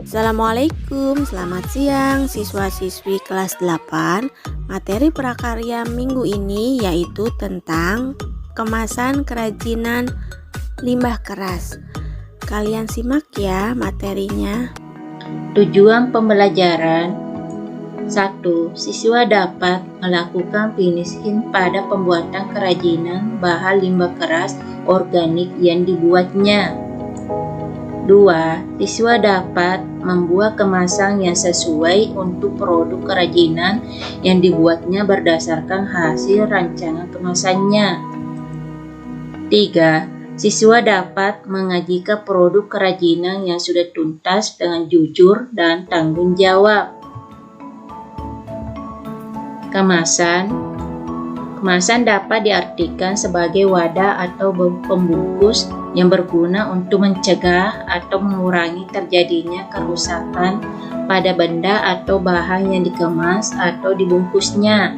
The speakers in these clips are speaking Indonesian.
Assalamualaikum, selamat siang siswa-siswi kelas 8. Materi prakarya minggu ini yaitu tentang kemasan kerajinan limbah keras. Kalian simak ya materinya. Tujuan pembelajaran 1. Siswa dapat melakukan finishing pada pembuatan kerajinan bahan limbah keras organik yang dibuatnya. 2. Siswa dapat membuat kemasan yang sesuai untuk produk kerajinan yang dibuatnya berdasarkan hasil rancangan kemasannya. 3. Siswa dapat mengajikan produk kerajinan yang sudah tuntas dengan jujur dan tanggung jawab. Kemasan dapat diartikan sebagai wadah atau pembungkus yang berguna untuk mencegah atau mengurangi terjadinya kerusakan pada benda atau bahan yang dikemas atau dibungkusnya.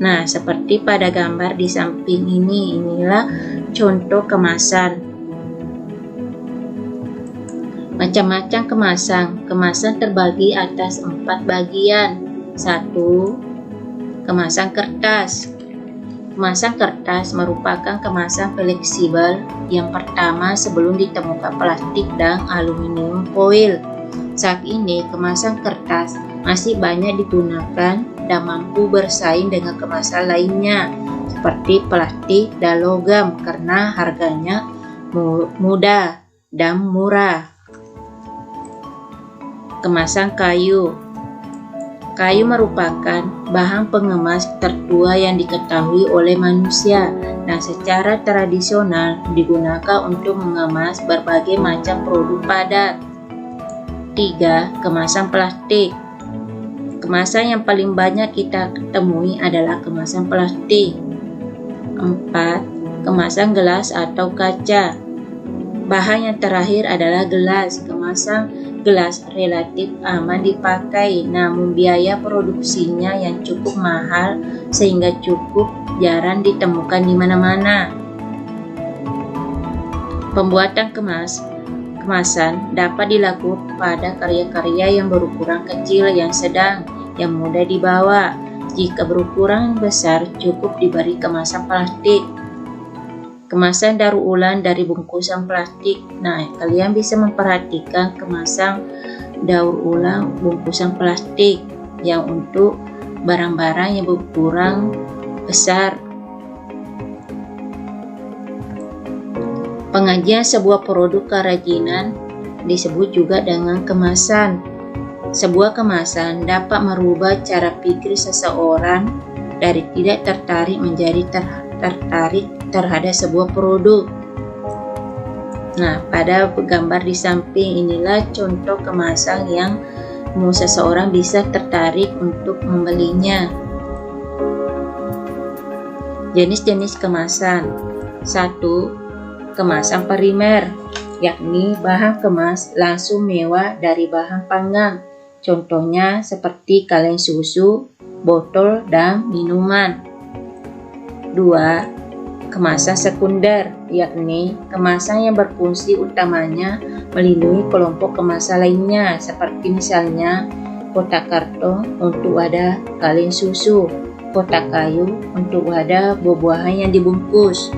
Nah, seperti pada gambar di samping ini, inilah contoh kemasan. Macam-macam kemasan. Kemasan terbagi atas 4 bagian. 1. Kemasan kertas. Kemasan kertas merupakan kemasan fleksibel yang pertama sebelum ditemukan plastik dan aluminium foil. Saat ini, kemasan kertas masih banyak digunakan dan mampu bersaing dengan kemasan lainnya seperti plastik dan logam karena harganya mudah dan murah. Kemasan kayu. Kayu merupakan bahan pengemas tertua yang diketahui oleh manusia dan secara tradisional digunakan untuk mengemas berbagai macam produk padat. 3. Kemasan plastik. Kemasan yang paling banyak kita temui adalah kemasan plastik. 4. Kemasan gelas atau kaca. Bahan yang terakhir adalah gelas. Kemasan gelas relatif aman dipakai, namun biaya produksinya yang cukup mahal sehingga cukup jarang ditemukan di mana-mana. Pembuatan kemasan dapat dilakukan pada karya-karya yang berukuran kecil, yang sedang, yang mudah dibawa. Jika berukuran besar, cukup diberi kemasan plastik. Kemasan daur ulang dari bungkusan plastik. Nah, kalian bisa memperhatikan kemasan daur ulang bungkusan plastik yang untuk barang-barang yang berukuran besar. Pengajian sebuah produk kerajinan disebut juga dengan kemasan. Sebuah kemasan dapat merubah cara pikir seseorang dari tidak tertarik menjadi tertarik terhadap sebuah produk. Nah, pada gambar di samping inilah contoh kemasan yang seseorang bisa tertarik untuk membelinya. Jenis-jenis kemasan. 1. Kemasan primer, yakni bahan kemas langsung mewah dari bahan pangan. Contohnya seperti kaleng susu, botol, dan minuman. 2. Kemasan sekunder, yakni kemasan yang berfungsi utamanya melindungi kelompok kemasan lainnya, seperti misalnya kotak karton untuk wadah kaleng susu, kotak kayu untuk wadah buah-buahan yang dibungkus.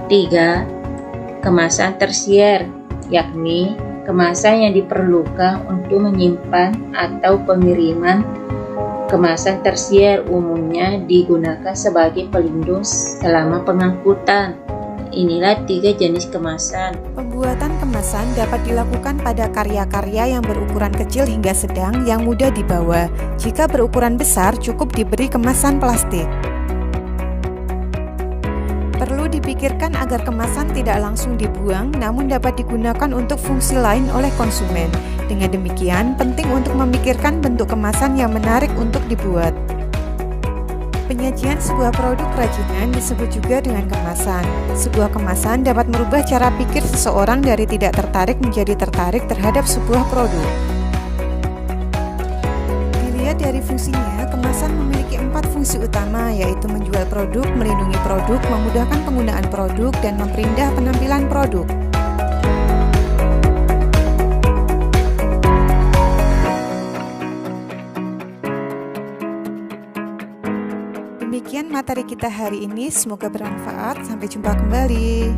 3. Kemasan tersier, yakni kemasan yang diperlukan untuk menyimpan atau pengiriman. Kemasan tersier umumnya digunakan sebagai pelindung selama pengangkutan. Inilah 3 jenis kemasan. Pembuatan kemasan dapat dilakukan pada karya-karya yang berukuran kecil hingga sedang yang mudah dibawa. Jika berukuran besar, cukup diberi kemasan plastik. Perlu dipikirkan agar kemasan tidak langsung dibuang, namun dapat digunakan untuk fungsi lain oleh konsumen. Dengan demikian, penting untuk memikirkan bentuk kemasan yang menarik untuk dibuat. Penyajian sebuah produk kerajinan disebut juga dengan kemasan. Sebuah kemasan dapat merubah cara pikir seseorang dari tidak tertarik menjadi tertarik terhadap sebuah produk. Dilihat dari fungsinya, kemasan memiliki 4 fungsi utama, yaitu menjual produk, melindungi produk, memudahkan penggunaan produk, dan memperindah penampilan produk. Demikian materi kita hari ini, semoga bermanfaat. Sampai jumpa kembali.